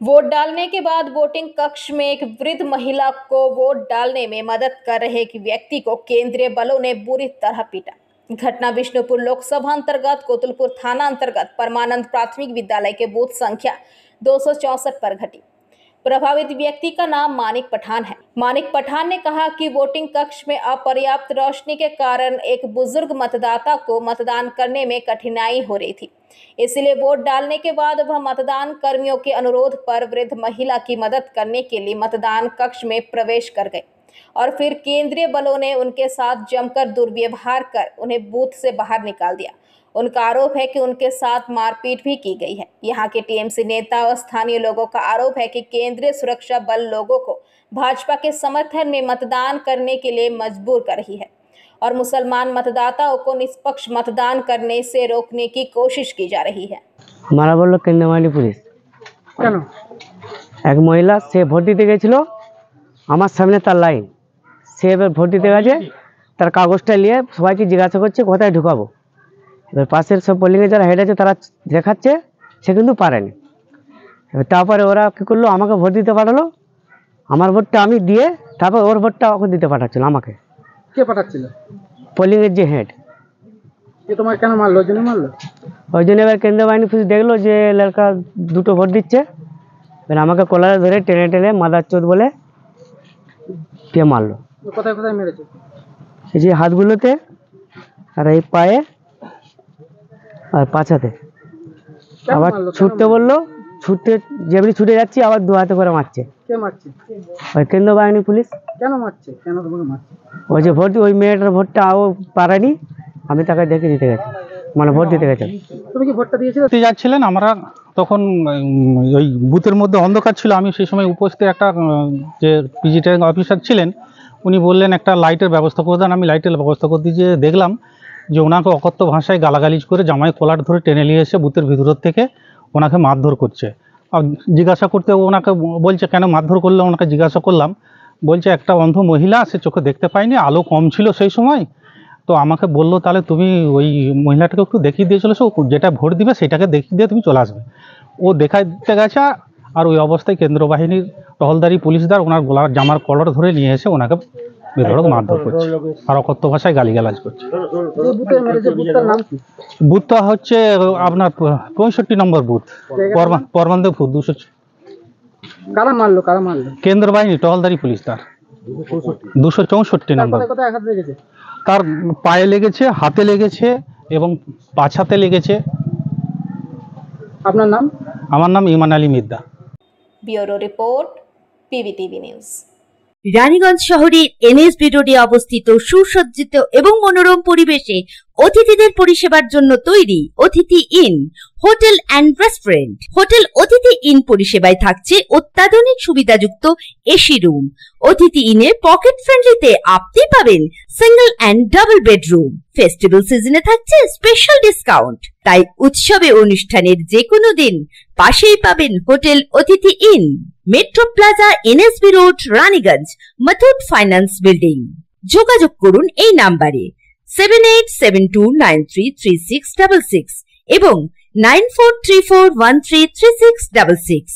Vote डालने के बाद वोटिंग कक्ष में एक वृद्ध महिला को वोट डालने में मदद कर रहे एक व्यक्ति को केंद्रीय बलों ने बुरी तरह पीटा। घटना विष्णुपुर लोकसभा अंतर्गत कोतुलपुर थाना अंतर्गत परमानंद प्राथमिक विद्यालय के बूथ संख्या 264 पर घटी। प्रभावित व्यक्ति का नाम मानिक पठान है। मानिक पठान ने कहा कि वोटिंग कक्ष में अपर्याप्त रोशनी के कारण एक बुजुर्ग मतदाता को मतदान करने में कठिनाई हो रही थी, इसलिए वोट डालने के बाद वह मतदान कर्मियों के अनुरोध पर वृद्ध महिला की मदद करने के लिए मतदान कक्ष में प्रवेश कर गए और फिर केंद्रीय बलों ने उनके साथ जमकर दुर्व्यवहार कर उन्हें बूथ से बाहर निकाल दिया। उनका आरोप है कि उनके साथ मारपीट भी की गई है। यहाँ के टीएमसी नेता और स्थानीय लोगों का आरोप है कि केंद्रीय सुरक्षा बल लोगों को भाजपा के समर्थन में मतदान करने के लिए मजबूर कर रही है और मुसलमान मतदाताओं को निष्पक्ष मतदान करने से रोकने की कोशिश की जा रही है। हमारा बोलो केंद्रीय पुलिस কেন এক মহিলা সে ভোট দিতে গেছিল আমার সামনে তার লাইন সে এবার ভোট দিতে গেছে তার কাগজটা নিয়ে সবাইকে জিজ্ঞাসা করছে কোথায় ঢুকাবো। এবার পাশের সব পোলিংয়ে যারা হেড আছে তারা দেখাচ্ছে সে কিন্তু পারেনি। তারপরে ওরা কী করলো আমাকে ভোট দিতে পাঠালো, আমার ভোটটা আমি দিয়ে তারপর ওর ভোটটা ওকে দিতে পাঠাচ্ছিল। আমাকে কে পাঠাচ্ছিল? পোলিংয়ের যে হেড। তোমার কেন মারলো? ওই জন্য মারলো? ওই জন্য এবার কেন্দ্রীয় বাহিনী পুলিশ দেখলো যে লড়কা দুটো ভোট দিচ্ছে, এবার আমাকে কলারে ধরে টেনে টেনে মাদারচোদ বলে কে মারলো। কোথায় কোথায় মেরেছে? এই যে হাতগুলোতে আর এই পায়ে আর পাছাতে। আবার ছুটতে বললো, ছুটতে যেমনি ছুটে যাচ্ছি আবার দু হাতে করে মারছে। কে মারছে? ওই কেন্দ্রীয় বাহিনী পুলিশ। কেন মারছে? কেন তোমাকে মারছে? ওই যে ভোট ওই মেয়েটার ভোটটা ও পারেনি, আমি তাকে দেখে দিতে গেছি, মানে ভোট দিতে গেছি। তুমি কি ভোটটা দিয়েছিলে? যাচ্ছিলেন, আমরা তখন ওই বুথের মধ্যে অন্ধকার ছিল। আমি সেই সময় উপস্থিত একটা যে পিজিটিং অফিসার ছিলেন, উনি বললেন একটা লাইটের ব্যবস্থা করে দেন। আমি লাইটের ব্যবস্থা করতে গিয়ে দেখলাম যে ওনাকে অকথ্য ভাষায় গালাগালিজ করে জামাই কলার ধরে টেনে নিয়ে এসে বুথের ভিতর থেকে ওনাকে মারধর করছে। আর জিজ্ঞাসা করতে ওনাকে বলছে কেন মারধর করলে, ওনাকে জিজ্ঞাসা করলাম, বলছে একটা অন্ধ মহিলা, সে চোখে দেখতে পায়নি, আলো কম ছিল সেই সময়। তো আমাকে বললো তাহলে তুমি ওই মহিলাটাকে একটু দেখিয়ে দিয়ে চলেছো, যেটা ভোট দিবে সেটাকে দেখিয়ে দিয়ে তুমি চলে আসবে। ও দেখাইতে গেছে আর ওই অবস্থায় কেন্দ্র বাহিনীর টহলদারি পুলিশদার ওনার গলার জামার কলার ধরে নিয়ে এসে ওনাকে বেধড়ক মারধর করছে আর অকথ্য ভাষায় গালিগালাজ করছে। বুথটা হচ্ছে আপনার 65 নম্বর বুথ, পরমানন্দপুর 200। কারা মারলো? কারা মারলো? কেন্দ্র বাহিনী টহলদারি পুলিশদার 264 নম্বর। কোথায় আঘাত লেগেছে? তার পায়ে লেগেছে, হাতে লেগেছে এবং পাছাতে লেগেছে। আপনার নাম? আমার নাম Iman Ali Midda. Bureau report, PBTV news. Raniganj শহরের এনএসবি রোডে অবস্থিত সুসজ্জিত এবং মনোরম পরিবেশে অতিথিদের পরিষেবার জন্য তৈরি অতিথি in hotel and restaurant. Hotel অতিথি ইন পরিষেবায় থাকছে অত্যাধুনিক সুবিধাযুক্ত এসি রুম। অতিথি ইনে পকেট ফ্রেন্ডলিতে আপনি পাবেন single and double bedroom. Festival সিজনে থাকছে স্পেশাল ডিসকাউন্ট। তাই উৎসবে অনুষ্ঠানের যে কোনো দিন পাশেই পাবেন হোটেল অতিথি in, metro plaza, NSB road, Raniganj, Muthoot finance building. যোগাযোগ করুন এই নাম্বারে 7872933666 এবং 9434133666।